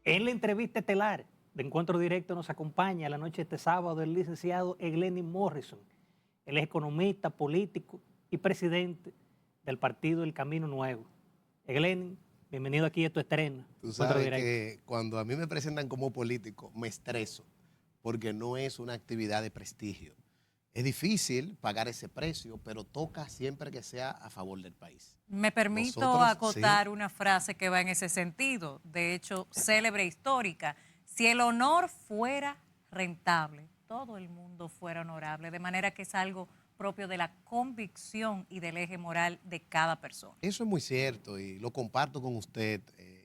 En la entrevista estelar de Encuentro Directo nos acompaña la noche de este sábado el licenciado Eglenis Morrison. Él es economista, político y presidente del partido El Camino Nuevo. Eglenis, bienvenido aquí a tu estreno. Tú Encuentro sabes Directo. que cuando a mí me presentan como político, me estreso, porque no es una actividad de prestigio. Es difícil pagar ese precio, pero toca siempre que sea a favor del país. Me permito Nosotros, sí, acotar una frase que va en ese sentido, de hecho, célebre histórica. Si el honor fuera rentable, todo el mundo fuera honorable, de manera que es algo propio de la convicción y del eje moral de cada persona. eso es muy cierto y lo comparto con usted.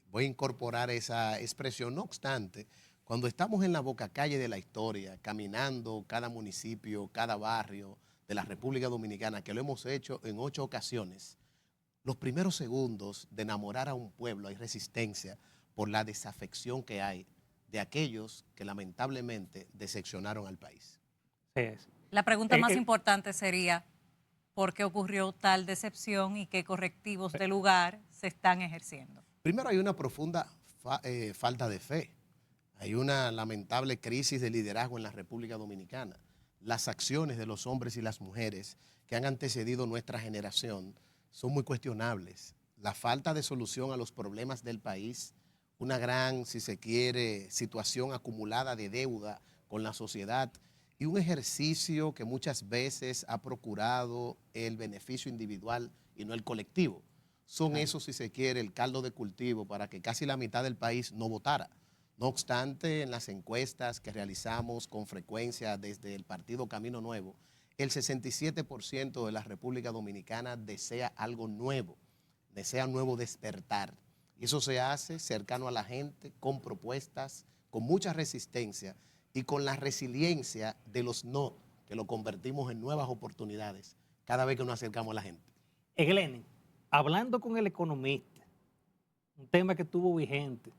Voy a incorporar esa expresión. No obstante, cuando estamos en la bocacalle de la historia, caminando cada municipio, cada barrio de la República Dominicana, que lo hemos hecho en 8 ocasiones, los primeros segundos de enamorar a un pueblo hay resistencia por la desafección que hay de aquellos que lamentablemente decepcionaron al país. Sí, es. La pregunta más Eh, importante sería, ¿por qué ocurrió tal decepción y qué correctivos de lugar se están ejerciendo? Primero hay una profunda falta de fe. Hay una lamentable crisis de liderazgo en la República Dominicana. Las acciones de los hombres y las mujeres que han antecedido nuestra generación son muy cuestionables. La falta de solución a los problemas del país, una gran, si se quiere, situación acumulada de deuda con la sociedad y un ejercicio que muchas veces ha procurado el beneficio individual y no el colectivo. Son esos, si se quiere, el caldo de cultivo para que casi la mitad del país no votara. No obstante, en las encuestas que realizamos con frecuencia desde el partido Camino Nuevo, el 67% de la República Dominicana desea algo nuevo, desea un nuevo despertar. Y eso se hace cercano a la gente, con propuestas, con mucha resistencia y con la resiliencia de los no, que lo convertimos en nuevas oportunidades cada vez que nos acercamos a la gente. Eglenis, hablando con el economista, un tema que estuvo vigente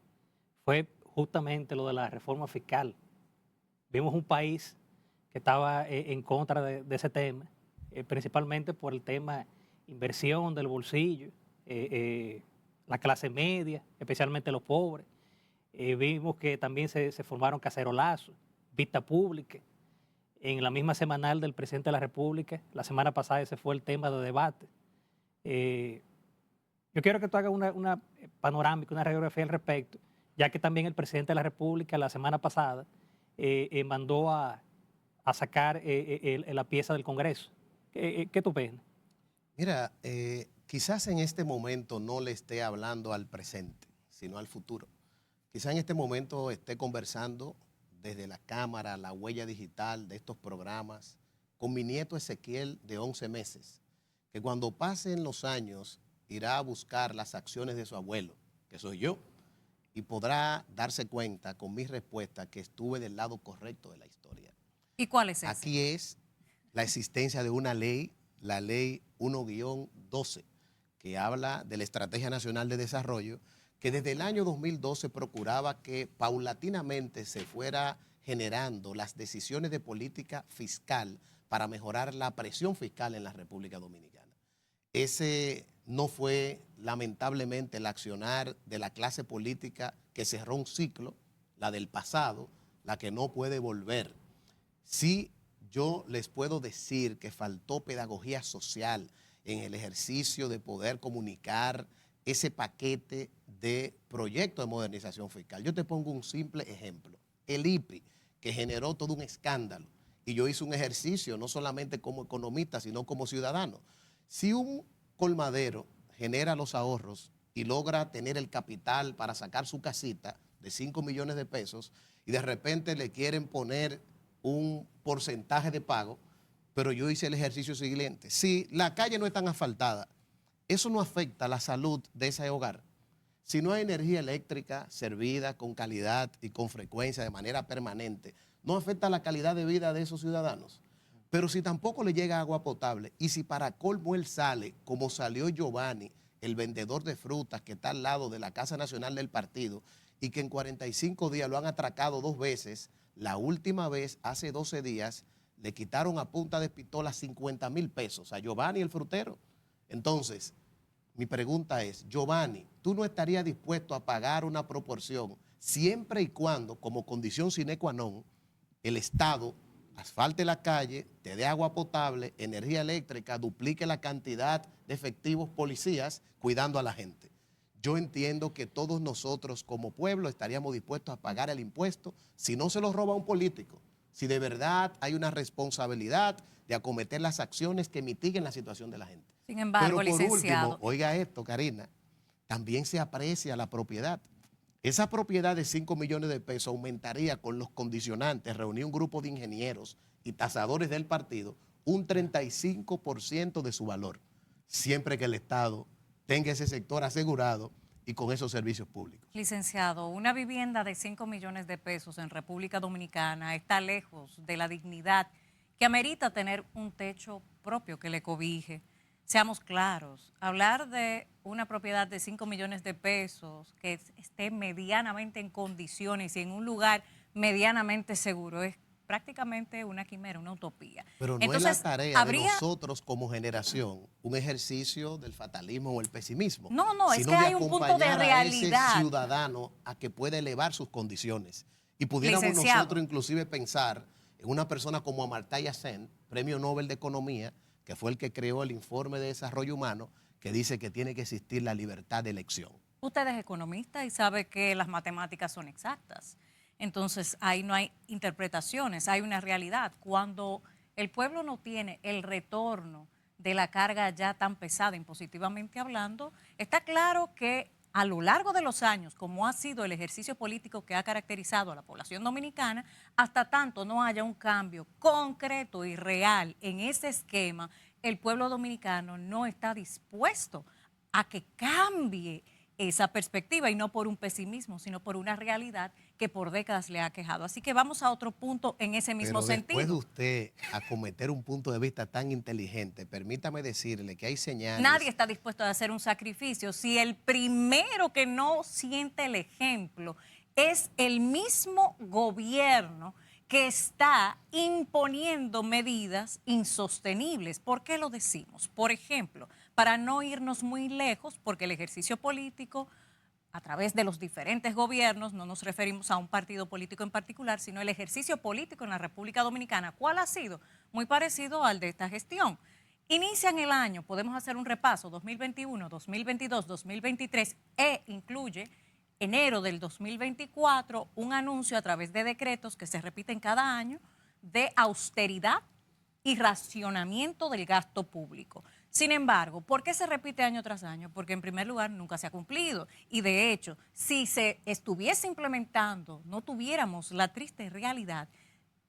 fue justamente lo de la reforma fiscal. Vimos un país que estaba en contra de ese tema, principalmente por el tema inversión del bolsillo, la clase media, especialmente los pobres. Vimos que también se formaron cacerolazos, vista pública. En la misma semanal del presidente de la República, la semana pasada ese fue el tema de debate. Yo quiero que tú hagas una panorámica, una radiografía al respecto, ya que también el presidente de la República la semana pasada mandó a sacar la pieza del Congreso. ¿Qué tú ves? Mira, quizás en este momento no le esté hablando al presente, sino al futuro. Quizás en este momento esté conversando desde la cámara, la huella digital de estos programas, con mi nieto Ezequiel de 11 meses, que cuando pasen los años irá a buscar las acciones de su abuelo, que soy yo, y podrá darse cuenta con mi respuesta que estuve del lado correcto de la historia. ¿Y cuál es ese? Aquí es la existencia de una ley, la ley 1-12, que habla de la Estrategia Nacional de Desarrollo, que desde el año 2012 procuraba que paulatinamente se fuera generando las decisiones de política fiscal para mejorar la presión fiscal en la República Dominicana. Ese no fue lamentablemente el accionar de la clase política que cerró un ciclo, la del pasado, la que no puede volver. Sí, yo les puedo decir que faltó pedagogía social en el ejercicio de poder comunicar ese paquete de proyecto de modernización fiscal. Yo te pongo un simple ejemplo. El IPI, que generó todo un escándalo, y yo hice un ejercicio no solamente como economista, sino como ciudadano. Si un colmadero genera los ahorros y logra tener el capital para sacar su casita de 5 millones de pesos y de repente le quieren poner un porcentaje de pago, pero yo hice el ejercicio siguiente. Si la calle no es tan asfaltada, eso no afecta la salud de ese hogar. Si no hay energía eléctrica servida con calidad y con frecuencia de manera permanente, no afecta la calidad de vida de esos ciudadanos. Pero si tampoco le llega agua potable y si para colmo él sale, como salió Giovanni, el vendedor de frutas que está al lado de la Casa Nacional del Partido y que en 45 días lo han atracado 2 veces, la última vez hace 12 días le quitaron a punta de pistola 50,000 pesos a Giovanni el frutero. Entonces, mi pregunta es, Giovanni, ¿tú no estarías dispuesto a pagar una proporción siempre y cuando, como condición sine qua non, el Estado asfalte la calle, te dé agua potable, energía eléctrica, duplique la cantidad de efectivos policías cuidando a la gente. Yo entiendo que todos nosotros como pueblo estaríamos dispuestos a pagar el impuesto si no se lo roba un político, si de verdad hay una responsabilidad de acometer las acciones que mitiguen la situación de la gente. Sin embargo, Pero por licenciado, último, oiga esto, Karina, también se aprecia la propiedad. Esa propiedad de 5 millones de pesos aumentaría con los condicionantes, reunir un grupo de ingenieros y tasadores del partido, un 35% de su valor, siempre que el Estado tenga ese sector asegurado y con esos servicios públicos. licenciado, una vivienda de 5 millones de pesos en República Dominicana está lejos de la dignidad que amerita tener un techo propio que le cobije. Seamos claros, hablar de una propiedad de 5 millones de pesos que esté medianamente en condiciones y en un lugar medianamente seguro es prácticamente una quimera, una utopía. Pero no Entonces, es la tarea de nosotros como generación un ejercicio del fatalismo o el pesimismo, No, es sino que de hay un punto de acompañar a realidad. ese ciudadano a que pueda elevar sus condiciones. Y pudiéramos Licenciado. nosotros inclusive pensar en una persona como Amartya Sen, Premio Nobel de Economía, que fue el que creó el informe de desarrollo humano, que dice que tiene que existir la libertad de elección. Usted es economista y sabe que las matemáticas son exactas. Entonces, ahí no hay interpretaciones, hay una realidad. Cuando el pueblo no tiene el retorno de la carga ya tan pesada, impositivamente hablando, está claro que a lo largo de los años, como ha sido el ejercicio político que ha caracterizado a la población dominicana, hasta tanto no haya un cambio concreto y real en ese esquema, el pueblo dominicano no está dispuesto a que cambie esa perspectiva y no por un pesimismo, sino por una realidad que por décadas le ha quejado. Así que vamos a otro punto en ese mismo Pero después de sentido. usted acometer un punto de vista tan inteligente, permítame decirle que hay señales. Nadie está dispuesto a hacer un sacrificio si el primero que no siente el ejemplo es el mismo gobierno que está imponiendo medidas insostenibles. ¿Por qué lo decimos? Por ejemplo, para no irnos muy lejos, porque el ejercicio político a través de los diferentes gobiernos, no nos referimos a un partido político en particular, sino el ejercicio político en la República Dominicana. ¿Cuál ha sido? Muy parecido al de esta gestión. Inician el año, podemos hacer un repaso, 2021, 2022, 2023, e incluye enero del 2024, un anuncio a través de decretos que se repiten cada año de austeridad y racionamiento del gasto público. Sin embargo, ¿por qué se repite año tras año? Porque en primer lugar nunca se ha cumplido y de hecho, si se estuviese implementando, no tuviéramos la triste realidad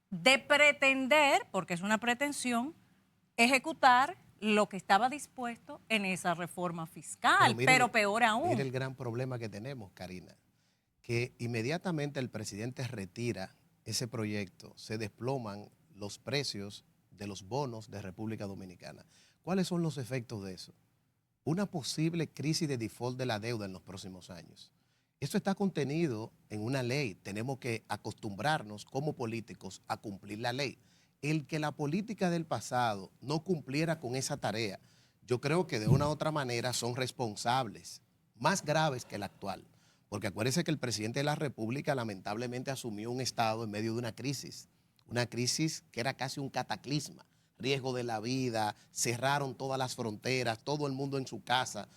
de pretender, porque es una pretensión, ejecutar lo que estaba dispuesto en esa reforma fiscal, pero peor aún. Mire el gran problema que tenemos, Karina, que inmediatamente el presidente retira ese proyecto, se desploman los precios de los bonos de República Dominicana. ¿Cuáles son los efectos de eso? Una posible crisis de default de la deuda en los próximos años. Esto está contenido en una ley. Tenemos que acostumbrarnos como políticos a cumplir la ley. El que la política del pasado no cumpliera con esa tarea, yo creo que de una u otra manera son responsables, más graves que el actual. Porque acuérdense que el presidente de la República lamentablemente asumió un estado en medio de una crisis que era casi un cataclisma, riesgo de la vida, cerraron todas las fronteras, todo el mundo en su casa.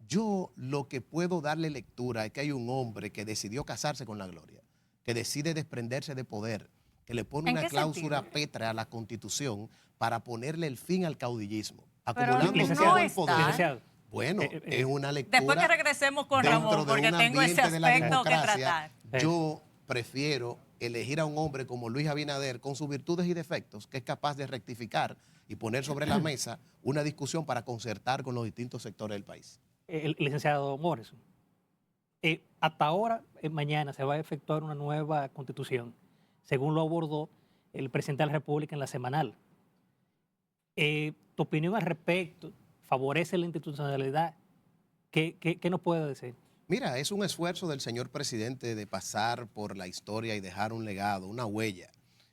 Yo lo que puedo darle lectura es que hay un hombre que decidió casarse con la gloria, que decide desprenderse de poder, que le pone una cláusula pétrea a la Constitución para ponerle el fin al caudillismo, acumulando todo el poder. Bueno, es una lectura. Después que regresemos con Ramón, porque tengo ese aspecto que tratar. Yo prefiero elegir a un hombre como Luis Abinader con sus virtudes y defectos, que es capaz de rectificar y poner sobre la mesa una discusión para concertar con los distintos sectores del país. El licenciado Morrison, hasta ahora, mañana, se va a efectuar una nueva constitución, según lo abordó el presidente de la República en la semanal. ¿Tu opinión al respecto favorece la institucionalidad? ¿Qué nos puede decir? Mira, es un esfuerzo del señor presidente de pasar por la historia y dejar un legado, una huella.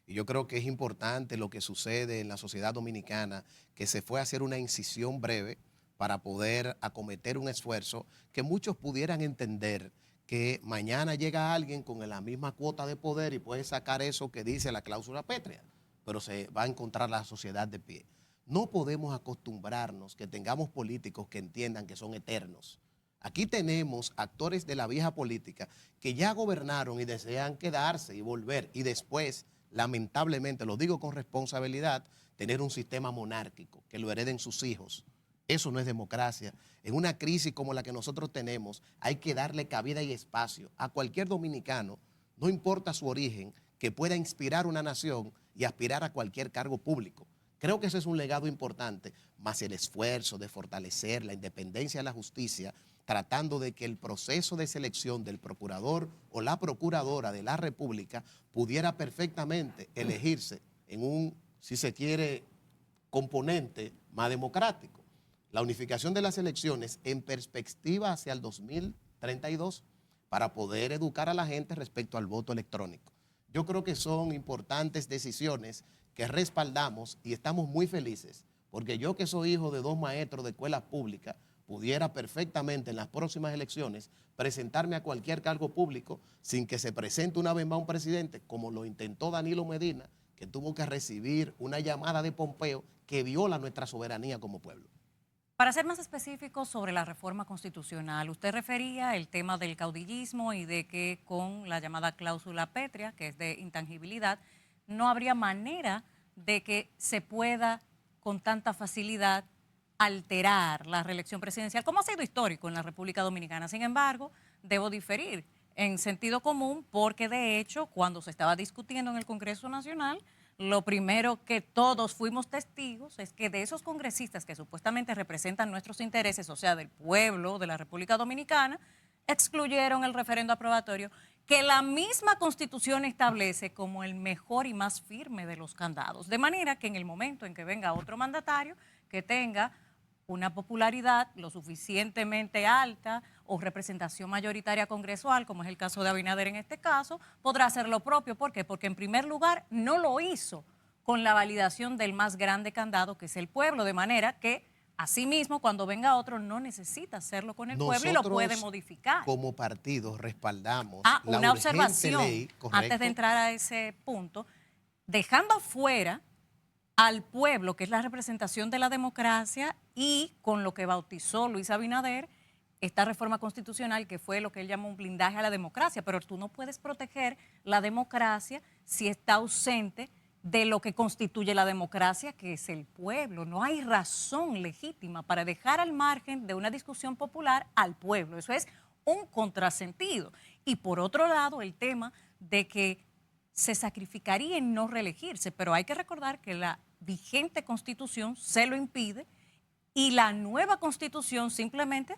Y yo creo que es importante lo que sucede en la sociedad dominicana, que se fue a hacer una incisión breve para poder acometer un esfuerzo que muchos pudieran entender que mañana llega alguien con la misma cuota de poder y puede sacar eso que dice la cláusula pétrea, pero se va a encontrar la sociedad de pie. No podemos acostumbrarnos que tengamos políticos que entiendan que son eternos. Aquí tenemos actores de la vieja política que ya gobernaron y desean quedarse y volver y después, lamentablemente, lo digo con responsabilidad, tener un sistema monárquico que lo hereden sus hijos. Eso no es democracia. En una crisis como la que nosotros tenemos, hay que darle cabida y espacio a cualquier dominicano, no importa su origen, que pueda inspirar una nación y aspirar a cualquier cargo público. Creo que ese es un legado importante, más el esfuerzo de fortalecer la independencia de la justicia, tratando de que el proceso de selección del procurador o la procuradora de la República pudiera perfectamente elegirse en un, si se quiere, componente más democrático. La unificación de las elecciones en perspectiva hacia el 2032 para poder educar a la gente respecto al voto electrónico. Yo creo que son importantes decisiones que respaldamos y estamos muy felices, porque yo que soy hijo de 2 maestros de escuelas públicas, pudiera perfectamente en las próximas elecciones presentarme a cualquier cargo público sin que se presente una vez más un presidente, como lo intentó Danilo Medina, que tuvo que recibir una llamada de Pompeo que viola nuestra soberanía como pueblo. Para ser más específico sobre la reforma constitucional, usted refería el tema del caudillismo y de que con la llamada cláusula pétrea, que es de intangibilidad, no habría manera de que se pueda con tanta facilidad alterar la reelección presidencial, como ha sido histórico en la República Dominicana. Sin embargo, debo diferir en sentido común porque, de hecho, cuando se estaba discutiendo en el Congreso Nacional, lo primero que todos fuimos testigos es que de esos congresistas que supuestamente representan nuestros intereses, o sea, del pueblo de la República Dominicana, excluyeron el referendo aprobatorio que la misma Constitución establece como el mejor y más firme de los candados. De manera que en el momento en que venga otro mandatario que tenga una popularidad lo suficientemente alta o representación mayoritaria congresual, como es el caso de Abinader en este caso, podrá hacer lo propio. ¿Por qué? Porque en primer lugar no lo hizo con la validación del más grande candado, que es el pueblo, de manera que asimismo cuando venga otro no necesita hacerlo con el pueblo y lo puede modificar. Como partido respaldamos la una observación ley, antes de entrar a ese punto, dejando afuera al pueblo, que es la representación de la democracia, y con lo que bautizó Luis Abinader, esta reforma constitucional que fue lo que él llamó un blindaje a la democracia, pero tú no puedes proteger la democracia si está ausente de lo que constituye la democracia, que es el pueblo. No hay razón legítima para dejar al margen de una discusión popular al pueblo. Eso es un contrasentido. Y por otro lado, el tema de que se sacrificaría en no reelegirse, pero hay que recordar que la vigente Constitución se lo impide y la nueva Constitución simplemente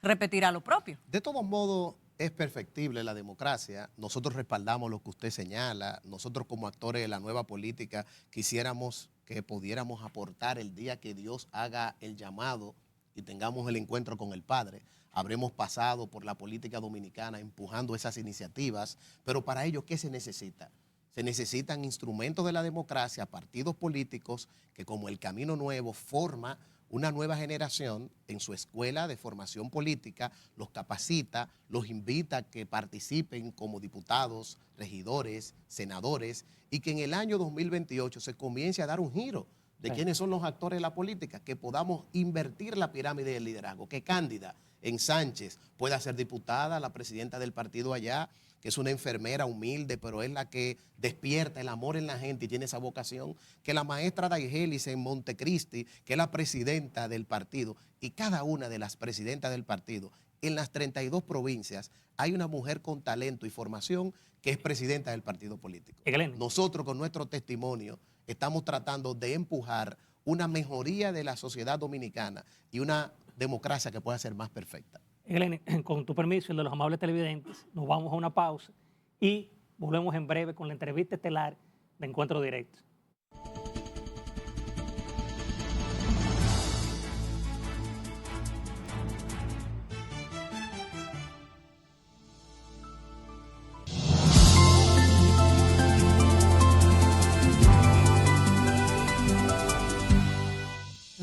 repetirá lo propio. De todos modos, es perfectible la democracia. Nosotros respaldamos lo que usted señala. Nosotros como actores de la nueva política quisiéramos que pudiéramos aportar el día que Dios haga el llamado y tengamos el encuentro con el Padre. Habremos pasado por la política dominicana empujando esas iniciativas, pero para ello, ¿qué se necesita? Se necesitan instrumentos de la democracia, partidos políticos que, como el Camino Nuevo, forma una nueva generación en su escuela de formación política, los capacita, los invita a que participen como diputados, regidores, senadores, y que en el año 2028 se comience a dar un giro de quiénes son los actores de la política, que podamos invertir la pirámide del liderazgo, que Cándida en Sánchez pueda ser diputada, la presidenta del partido allá, que es una enfermera humilde, pero es la que despierta el amor en la gente y tiene esa vocación, que la maestra Daigelis en Montecristi, que es la presidenta del partido, y cada una de las presidentas del partido, en las 32 provincias, hay una mujer con talento y formación que es presidenta del partido político. Nosotros con nuestro testimonio estamos tratando de empujar una mejoría de la sociedad dominicana y una democracia que pueda ser más perfecta. Eleni, con tu permiso y el de los amables televidentes, nos vamos a una pausa y volvemos en breve con la entrevista estelar de Encuentro Directo.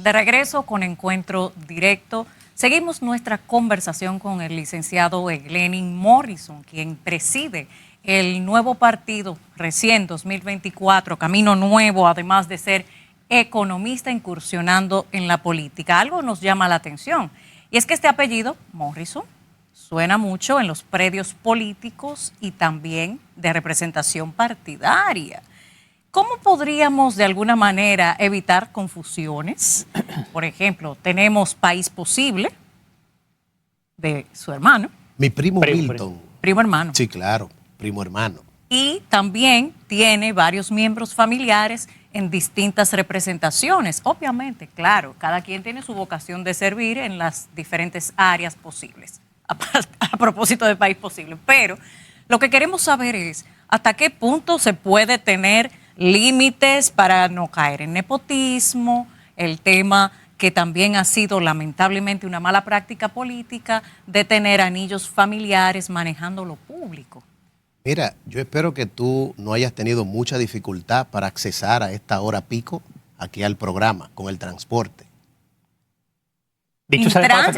De regreso con Encuentro Directo, seguimos nuestra conversación con el licenciado Gleaning Morrison, quien preside el nuevo partido recién 2024, Camino Nuevo, además de ser economista incursionando en la política. Algo nos llama la atención, y es que este apellido, Morrison, suena mucho en los predios políticos y también de representación partidaria. ¿Cómo podríamos de alguna manera evitar confusiones? Por ejemplo, tenemos País Posible de su hermano. Mi primo Primo, Milton. Primo hermano. Sí, claro, primo hermano. Y también tiene varios miembros familiares en distintas representaciones. Obviamente, claro, cada quien tiene su vocación de servir en las diferentes áreas posibles, a propósito de País Posible. Pero lo que queremos saber es hasta qué punto se puede tener límites para no caer en nepotismo, el tema que también ha sido lamentablemente una mala práctica política de tener anillos familiares manejando lo público. Mira, yo espero que tú no hayas tenido mucha dificultad para accesar a esta hora pico aquí al programa con el transporte. Dicho sea de paso Intrans,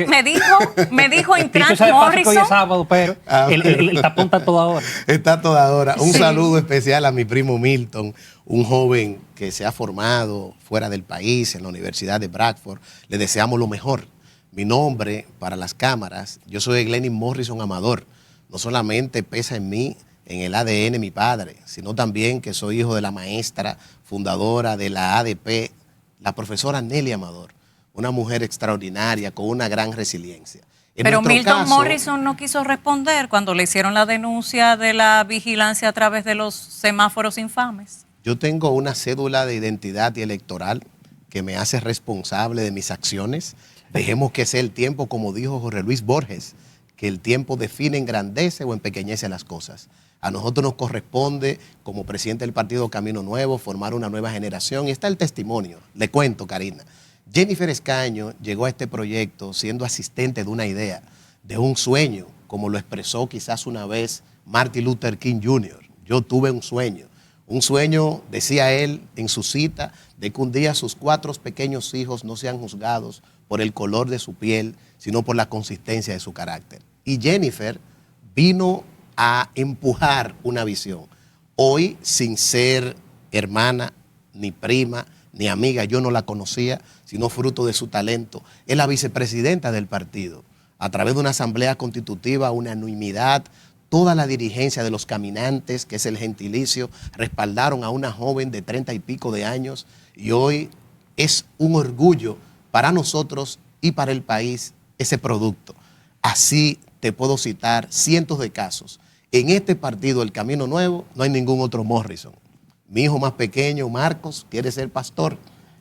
que- me dijo dicho Intrans sea de paso que hoy Morrison. es sábado, pero el tapón está toda hora. Está toda hora. Un Sí. saludo especial a mi primo Milton, un joven que se ha formado fuera del país, en la Universidad de Bradford. Le deseamos lo mejor. Mi nombre para las cámaras, yo soy Gleaning Morrison Amador. No solamente pesa en mí, en el ADN mi padre, sino también que soy hijo de la maestra fundadora de la ADP, la profesora Nelly Amador, una mujer extraordinaria con una gran resiliencia. En Pero nuestro Milton caso, Morrison no quiso responder cuando le hicieron la denuncia de la vigilancia a través de los semáforos infames. yo tengo una cédula de identidad y electoral que me hace responsable de mis acciones. Dejemos que sea el tiempo, como dijo Jorge Luis Borges, que el tiempo define, engrandece o empequeñece las cosas. A nosotros nos corresponde, como presidente del Partido Camino Nuevo, formar una nueva generación. Y está el testimonio. Le cuento, Karina. Jennifer Escaño llegó a este proyecto siendo asistente de una idea, de un sueño, como lo expresó quizás una vez Martin Luther King Jr. Yo tuve un sueño, decía él en su cita, de que un día sus 4 pequeños hijos no sean juzgados por el color de su piel, sino por la consistencia de su carácter. Y Jennifer vino a empujar una visión. Hoy, sin ser hermana, ni prima, ni amiga, yo no la conocía, sino fruto de su talento. Es la vicepresidenta del partido. A través de una asamblea constitutiva, una unanimidad, toda la dirigencia de los caminantes, que es el gentilicio, respaldaron a una joven de 30 y pico de años, y hoy es un orgullo para nosotros y para el país ese producto. Así te puedo citar cientos de casos. En este partido, el Camino Nuevo, no hay ningún otro Morrison. Mi hijo más pequeño, Marcos, quiere ser pastor.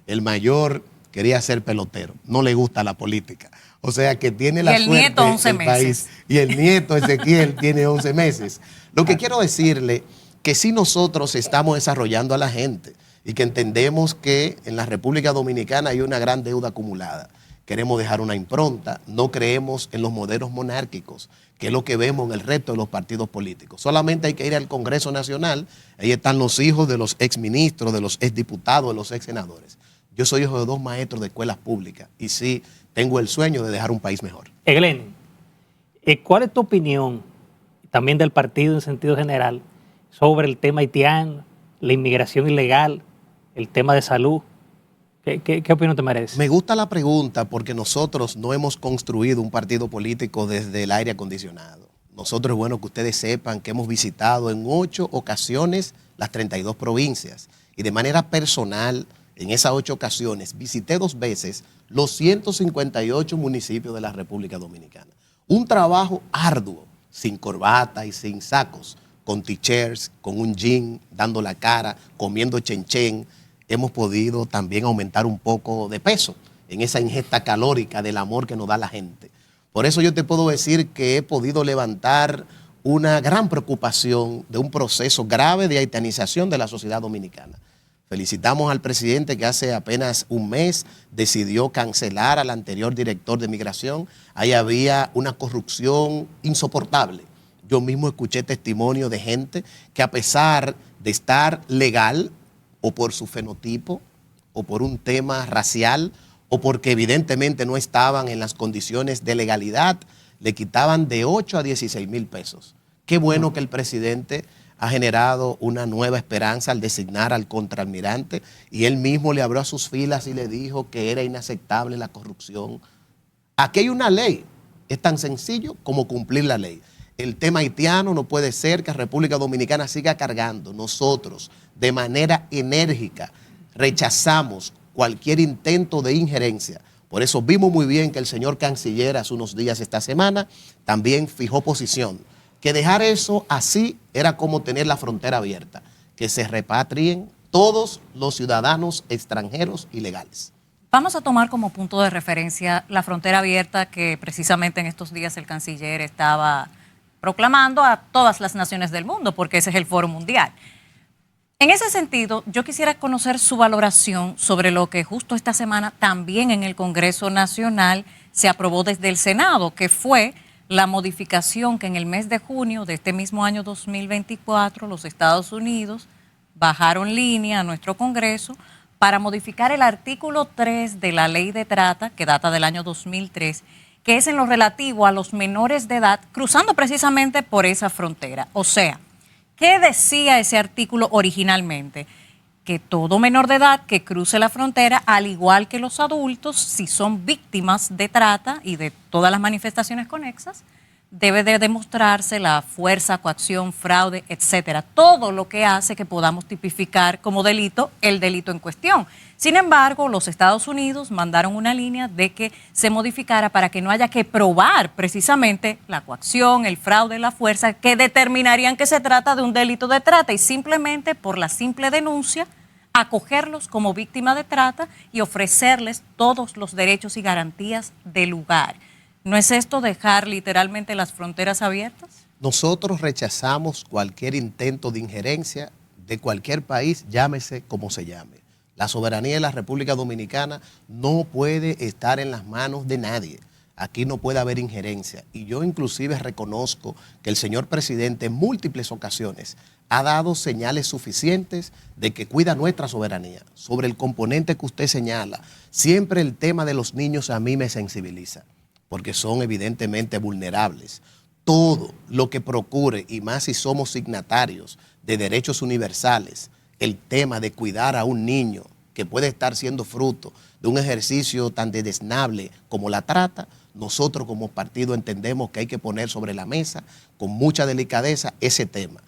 El mayor quería ser pelotero. No le gusta la política. O sea que tiene la Y el suerte nieto 11 del país. meses. Y el nieto Ezequiel tiene 11 meses. Lo que quiero decirle que si nosotros estamos desarrollando a la gente y que entendemos que en la República Dominicana hay una gran deuda acumulada. Queremos dejar una impronta, no creemos en los modelos monárquicos, que es lo que vemos en el resto de los partidos políticos. Solamente hay que ir al Congreso Nacional, ahí están los hijos de los exministros, de los exdiputados, de los exsenadores. Yo soy hijo de 2 maestros de escuelas públicas y sí tengo el sueño de dejar un país mejor. Gleaning, ¿cuál es tu opinión, también del partido en sentido general, sobre el tema haitiano, la inmigración ilegal, el tema de salud? ¿Qué opinión te merece? Me gusta la pregunta porque nosotros no hemos construido un partido político desde el aire acondicionado. Nosotros es bueno que ustedes sepan que hemos visitado en 8 ocasiones las 32 provincias y de manera personal en esas 8 ocasiones visité 2 veces los 158 municipios de la República Dominicana. Un trabajo arduo, sin corbata y sin sacos, con t-shirts, con un jean, dando la cara, comiendo chenchen. Hemos podido también aumentar un poco de peso en esa ingesta calórica del amor que nos da la gente. Por eso yo te puedo decir que he podido levantar una gran preocupación de un proceso grave de haitianización de la sociedad dominicana. Felicitamos al presidente que hace apenas un mes decidió cancelar al anterior director de migración. Ahí había una corrupción insoportable. Yo mismo escuché testimonio de gente que a pesar de estar legal, o por su fenotipo, o por un tema racial, o porque evidentemente no estaban en las condiciones de legalidad, le quitaban de 8 a 16 mil pesos. Qué bueno que el presidente ha generado una nueva esperanza al designar al contraalmirante y él mismo le abrió a sus filas y le dijo que era inaceptable la corrupción. Aquí hay una ley, es tan sencillo como cumplir la ley. El tema haitiano no puede ser que República Dominicana siga cargando. Nosotros, de manera enérgica, rechazamos cualquier intento de injerencia. Por eso vimos muy bien que el señor canciller hace unos días esta semana también fijó posición, que dejar eso así era como tener la frontera abierta, que se repatrien todos los ciudadanos extranjeros ilegales. Vamos a tomar como punto de referencia la frontera abierta que precisamente en estos días el canciller estaba proclamando a todas las naciones del mundo, porque ese es el Foro Mundial. En ese sentido, yo quisiera conocer su valoración sobre lo que justo esta semana también en el Congreso Nacional se aprobó desde el Senado, que fue la modificación que en el mes de junio de este mismo año 2024 los Estados Unidos bajaron línea a nuestro Congreso para modificar el artículo 3 de la Ley de Trata, que data del año 2003, que es en lo relativo a los menores de edad cruzando precisamente por esa frontera. O sea, ¿qué decía ese artículo originalmente? Que todo menor de edad que cruce la frontera, al igual que los adultos, si son víctimas de trata y de todas las manifestaciones conexas, debe de demostrarse la fuerza, coacción, fraude, etcétera. Todo lo que hace que podamos tipificar como delito el delito en cuestión. Sin embargo, los Estados Unidos mandaron una línea de que se modificara para que no haya que probar precisamente la coacción, el fraude, la fuerza, que determinarían que se trata de un delito de trata y simplemente por la simple denuncia acogerlos como víctima de trata y ofrecerles todos los derechos y garantías del lugar. ¿No es esto dejar literalmente las fronteras abiertas? Nosotros rechazamos cualquier intento de injerencia de cualquier país, llámese como se llame. La soberanía de la República Dominicana no puede estar en las manos de nadie. Aquí no puede haber injerencia. Y yo inclusive reconozco que el señor presidente en múltiples ocasiones ha dado señales suficientes de que cuida nuestra soberanía. Sobre el componente que usted señala, siempre el tema de los niños a mí me sensibiliza, porque son evidentemente vulnerables. Todo lo que procure, y más si somos signatarios de derechos universales, el tema de cuidar a un niño que puede estar siendo fruto de un ejercicio tan desdeñable como la trata, nosotros como partido entendemos que hay que poner sobre la mesa con mucha delicadeza ese tema.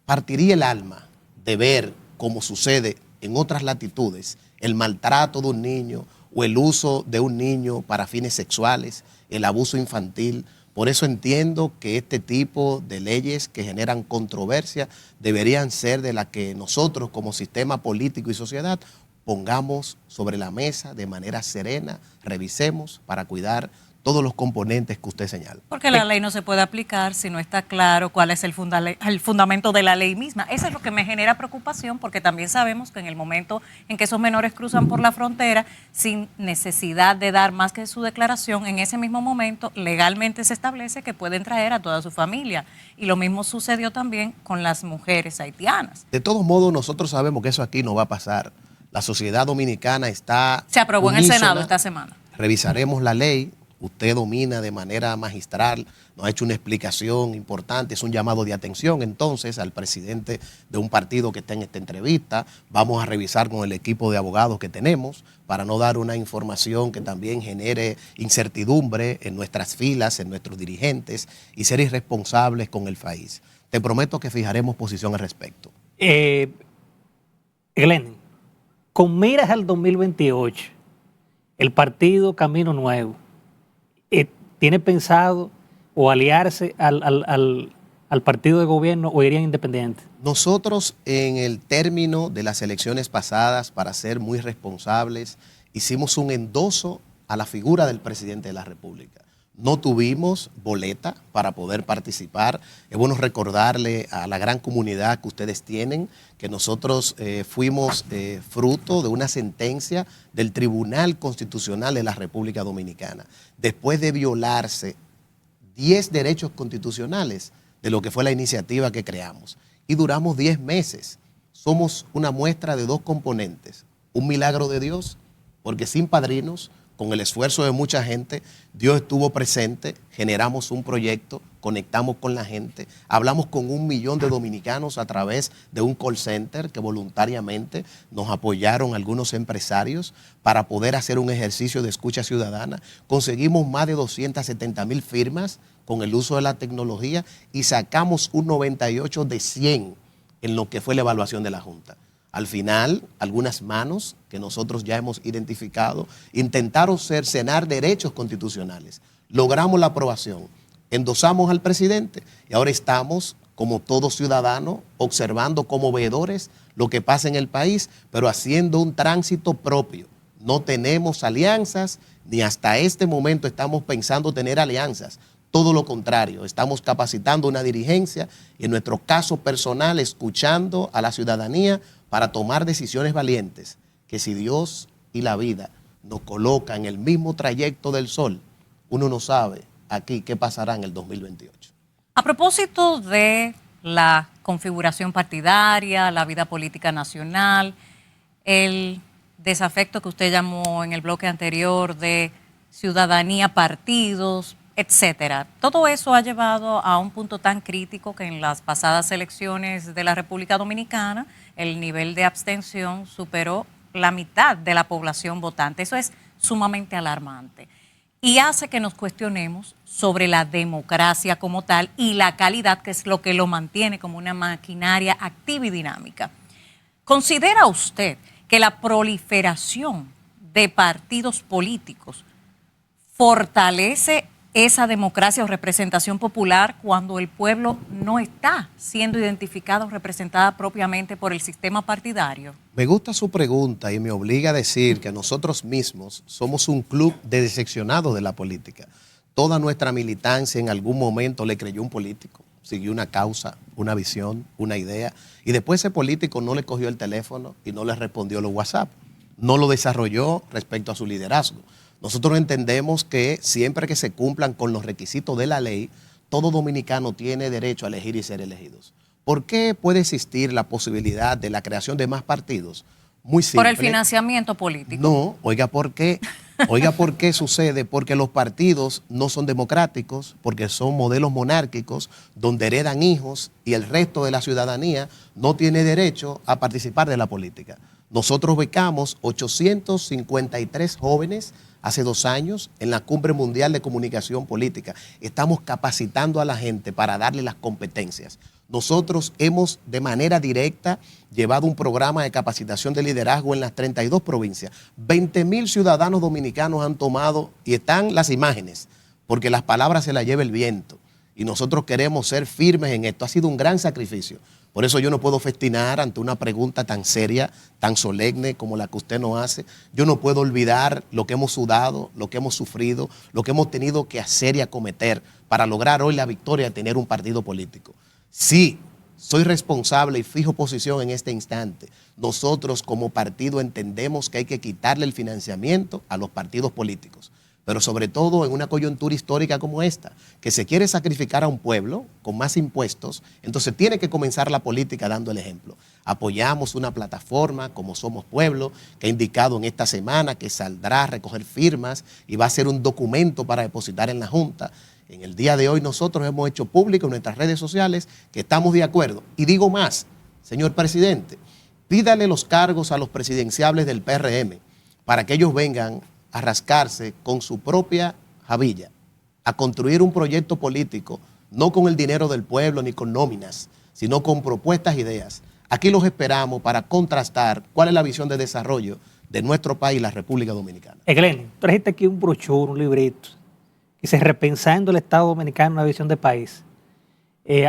Partiría el alma de ver cómo sucede en otras latitudes el maltrato de un niño o el uso de un niño para fines sexuales, el abuso infantil. Por eso entiendo que este tipo de leyes que generan controversia deberían ser de las que nosotros como sistema político y sociedad pongamos sobre la mesa de manera serena, revisemos para cuidar todos los componentes que usted señala. Porque la ley no se puede aplicar si no está claro cuál es el fundamento de la ley misma. Eso es lo que me genera preocupación, porque también sabemos que en el momento en que esos menores cruzan por la frontera, sin necesidad de dar más que su declaración, en ese mismo momento legalmente se establece que pueden traer a toda su familia. Y lo mismo sucedió también con las mujeres haitianas. De todos modos, nosotros sabemos que eso aquí no va a pasar. La sociedad dominicana está Se aprobó unísona. en el Senado esta semana. Revisaremos la ley. Usted domina de manera magistral, nos ha hecho una explicación importante, es un llamado de atención entonces al presidente de un partido que está en esta entrevista. Vamos a revisar con el equipo de abogados que tenemos para no dar una información que también genere incertidumbre en nuestras filas, en nuestros dirigentes y ser irresponsables con el país. Te prometo que fijaremos posición al respecto. Glenn, con miras al 2028, el partido Camino Nuevo ¿tiene pensado o aliarse al partido de gobierno o irían independientes? Nosotros en el término de las elecciones pasadas, para ser muy responsables, hicimos un endoso a la figura del presidente de la República. No tuvimos boleta para poder participar. Es bueno recordarle a la gran comunidad que ustedes tienen que nosotros fuimos fruto de una sentencia del Tribunal Constitucional de la República Dominicana. Después de violarse 10 derechos constitucionales de lo que fue la iniciativa que creamos. Y duramos 10 meses. Somos una muestra de dos componentes. Un milagro de Dios, porque sin padrinos, con el esfuerzo de mucha gente, Dios estuvo presente, generamos un proyecto, conectamos con la gente, hablamos con 1 millón de dominicanos a través de un call center que voluntariamente nos apoyaron algunos empresarios para poder hacer un ejercicio de escucha ciudadana. Conseguimos más de 270,000 firmas con el uso de la tecnología y sacamos un 98 de 100 en lo que fue la evaluación de la Junta. Al final, algunas manos que nosotros ya hemos identificado intentaron cercenar derechos constitucionales. Logramos la aprobación, endosamos al presidente y ahora estamos, como todo ciudadano, observando como veedores lo que pasa en el país, pero haciendo un tránsito propio. No tenemos alianzas, ni hasta este momento estamos pensando tener alianzas. Todo lo contrario, estamos capacitando una dirigencia y en nuestro caso personal, escuchando a la ciudadanía para tomar decisiones valientes, que si Dios y la vida nos colocan en el mismo trayecto del sol, uno no sabe aquí qué pasará en el 2028. A propósito de la configuración partidaria, la vida política nacional, el desafecto que usted llamó en el bloque anterior de ciudadanía, partidos, etcétera. Todo eso ha llevado a un punto tan crítico que en las pasadas elecciones de la República Dominicana el nivel de abstención superó la mitad de la población votante. Eso es sumamente alarmante y hace que nos cuestionemos sobre la democracia como tal y la calidad, que es lo que lo mantiene como una maquinaria activa y dinámica. ¿Considera usted que la proliferación de partidos políticos fortalece esa democracia o representación popular cuando el pueblo no está siendo identificado o representado propiamente por el sistema partidario? Me gusta su pregunta y me obliga a decir que nosotros mismos somos un club de decepcionados de la política. Toda nuestra militancia en algún momento le creyó un político, siguió una causa, una visión, una idea, y después ese político no le cogió el teléfono y no le respondió los WhatsApp, no lo desarrolló respecto a su liderazgo. Nosotros entendemos que siempre que se cumplan con los requisitos de la ley, todo dominicano tiene derecho a elegir y ser elegidos. ¿Por qué puede existir la posibilidad de la creación de más partidos? Muy simple. Por el financiamiento político. No, oiga, ¿por qué? Oiga, ¿por qué sucede? Porque los partidos no son democráticos, porque son modelos monárquicos donde heredan hijos y el resto de la ciudadanía no tiene derecho a participar de la política. Nosotros becamos 853 jóvenes hace 2 años en la Cumbre Mundial de Comunicación Política. Estamos capacitando a la gente para darle las competencias. Nosotros hemos de manera directa llevado un programa de capacitación de liderazgo en las 32 provincias. 20,000 ciudadanos dominicanos han tomado y están las imágenes, porque las palabras se las lleva el viento. Y nosotros queremos ser firmes en esto. Ha sido un gran sacrificio. Por eso yo no puedo festinar ante una pregunta tan seria, tan solemne como la que usted nos hace. Yo no puedo olvidar lo que hemos sudado, lo que hemos sufrido, lo que hemos tenido que hacer y acometer para lograr hoy la victoria de tener un partido político. Sí, soy responsable y fijo posición en este instante. Nosotros como partido entendemos que hay que quitarle el financiamiento a los partidos políticos, pero sobre todo en una coyuntura histórica como esta, que se quiere sacrificar a un pueblo con más impuestos, entonces tiene que comenzar la política dando el ejemplo. Apoyamos una plataforma como Somos Pueblo, que ha indicado en esta semana que saldrá a recoger firmas y va a ser un documento para depositar en la Junta. En el día de hoy nosotros hemos hecho público en nuestras redes sociales que estamos de acuerdo. Y digo más, señor presidente, pídale los cargos a los presidenciables del PRM para que ellos vengan a rascarse con su propia jabilla, a construir un proyecto político, no con el dinero del pueblo ni con nóminas, sino con propuestas e ideas. Aquí los esperamos para contrastar cuál es la visión de desarrollo de nuestro país, la República Dominicana. Glenn, trajiste aquí un brochure, un librito, que dice Repensando el Estado Dominicano, una visión de país.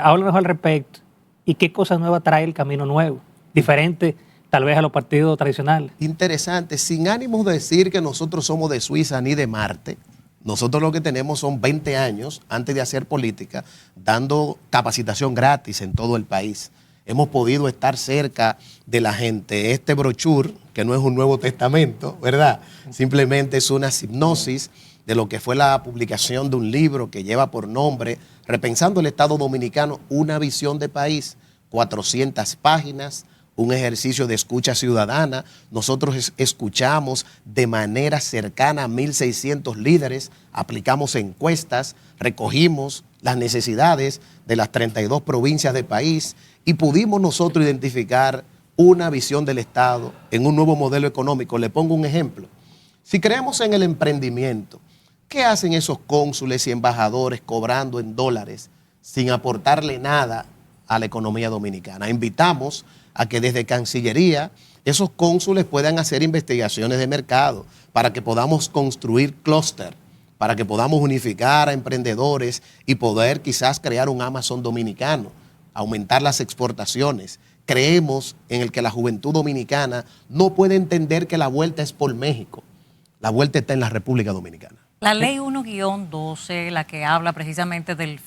Háblanos al respecto y qué cosas nuevas trae el Camino Nuevo, diferente tal vez a los partidos tradicionales. Interesante, sin ánimos de decir que nosotros somos de Suiza ni de Marte. Nosotros lo que tenemos son 20 años antes de hacer política, dando capacitación gratis en todo el país. Hemos podido estar cerca de la gente. Este brochure, que no es un Nuevo Testamento, ¿verdad? Simplemente es una hipnosis de lo que fue la publicación de un libro que lleva por nombre Repensando el Estado Dominicano, una visión de país, 400 páginas, un ejercicio de escucha ciudadana. Nosotros escuchamos de manera cercana a 1.600 líderes, aplicamos encuestas, recogimos las necesidades de las 32 provincias del país y pudimos nosotros identificar una visión del Estado en un nuevo modelo económico. Le pongo un ejemplo. Si creemos en el emprendimiento, ¿qué hacen esos cónsules y embajadores cobrando en dólares sin aportarle nada a la economía dominicana? Invitamos a que desde Cancillería esos cónsules puedan hacer investigaciones de mercado para que podamos construir clúster, para que podamos unificar a emprendedores y poder quizás crear un Amazon dominicano, aumentar las exportaciones. Creemos en el que la juventud dominicana no puede entender que la vuelta es por México. La vuelta está en la República Dominicana. La ley 1-12, la que habla precisamente del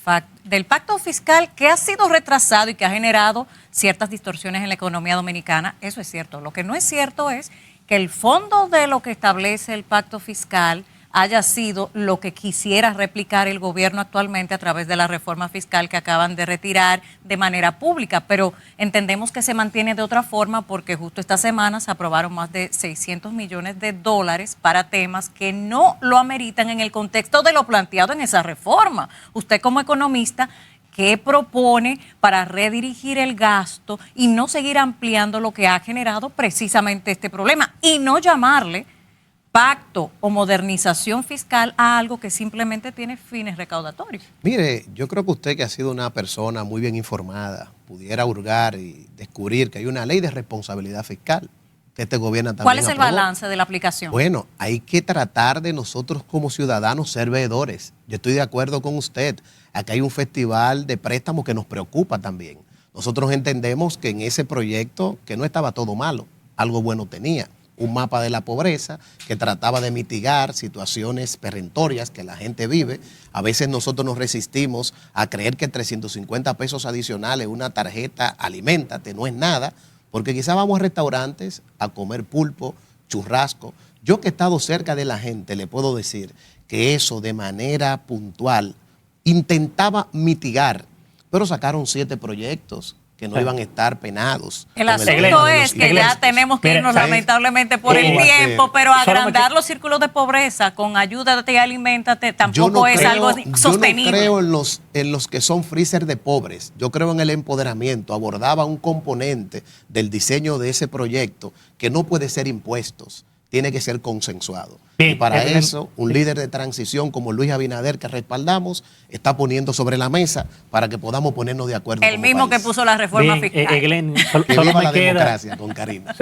pacto fiscal que ha sido retrasado y que ha generado ciertas distorsiones en la economía dominicana, eso es cierto. Lo que no es cierto es que el fondo de lo que establece el pacto fiscal haya sido lo que quisiera replicar el gobierno actualmente a través de la reforma fiscal que acaban de retirar de manera pública, pero entendemos que se mantiene de otra forma porque justo esta semana se aprobaron más de 600 millones de dólares para temas que no lo ameritan en el contexto de lo planteado en esa reforma. Usted como economista, ¿qué propone para redirigir el gasto y no seguir ampliando lo que ha generado precisamente este problema y no llamarle pacto o modernización fiscal a algo que simplemente tiene fines recaudatorios? Mire, yo creo que usted, que ha sido una persona muy bien informada, pudiera hurgar y descubrir que hay una ley de responsabilidad fiscal que este gobierno también ¿Cuál es el aprobó. balance de la aplicación? Bueno, hay que tratar de nosotros como ciudadanos ser veedores. Yo estoy de acuerdo con usted. Acá hay un festival de préstamos que nos preocupa también. Nosotros entendemos que en ese proyecto, que no estaba todo malo, algo bueno tenía. Un mapa de la pobreza que trataba de mitigar situaciones perentorias que la gente vive. A veces nosotros nos resistimos a creer que 350 pesos adicionales, una tarjeta Aliméntate, no es nada, porque quizás vamos a restaurantes a comer pulpo, churrasco. Yo que he estado cerca de la gente, le puedo decir que eso de manera puntual intentaba mitigar, pero sacaron 7 proyectos que no iban a estar penados. El asunto es que ya tenemos que irnos lamentablemente por el tiempo, pero agrandar los círculos de pobreza con ayuda de Aliméntate tampoco es algo sostenible. Yo no creo en los que son freezer de pobres. Yo creo en el empoderamiento. Abordaba un componente del diseño de ese proyecto que no puede ser impuestos, tiene que ser consensuado. Bien, y para eso, un líder de transición como Luis Abinader, que respaldamos, está poniendo sobre la mesa para que podamos ponernos de acuerdo. El mismo país. Que puso la reforma fiscal. Glenn, Que viva la democracia, con Karina.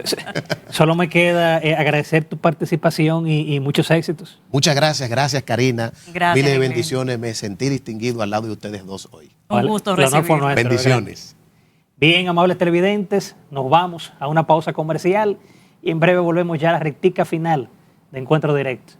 Solo me queda agradecer tu participación y muchos éxitos. Muchas gracias Karina. Gracias, Miles de Glenn. bendiciones. Me sentí distinguido al lado de ustedes dos hoy. Un gusto El honor fue recibirlo. nuestro, Bendiciones. Bien, amables televidentes, nos vamos a una pausa comercial y en breve volvemos ya a la rectica final de Encuentro Directo.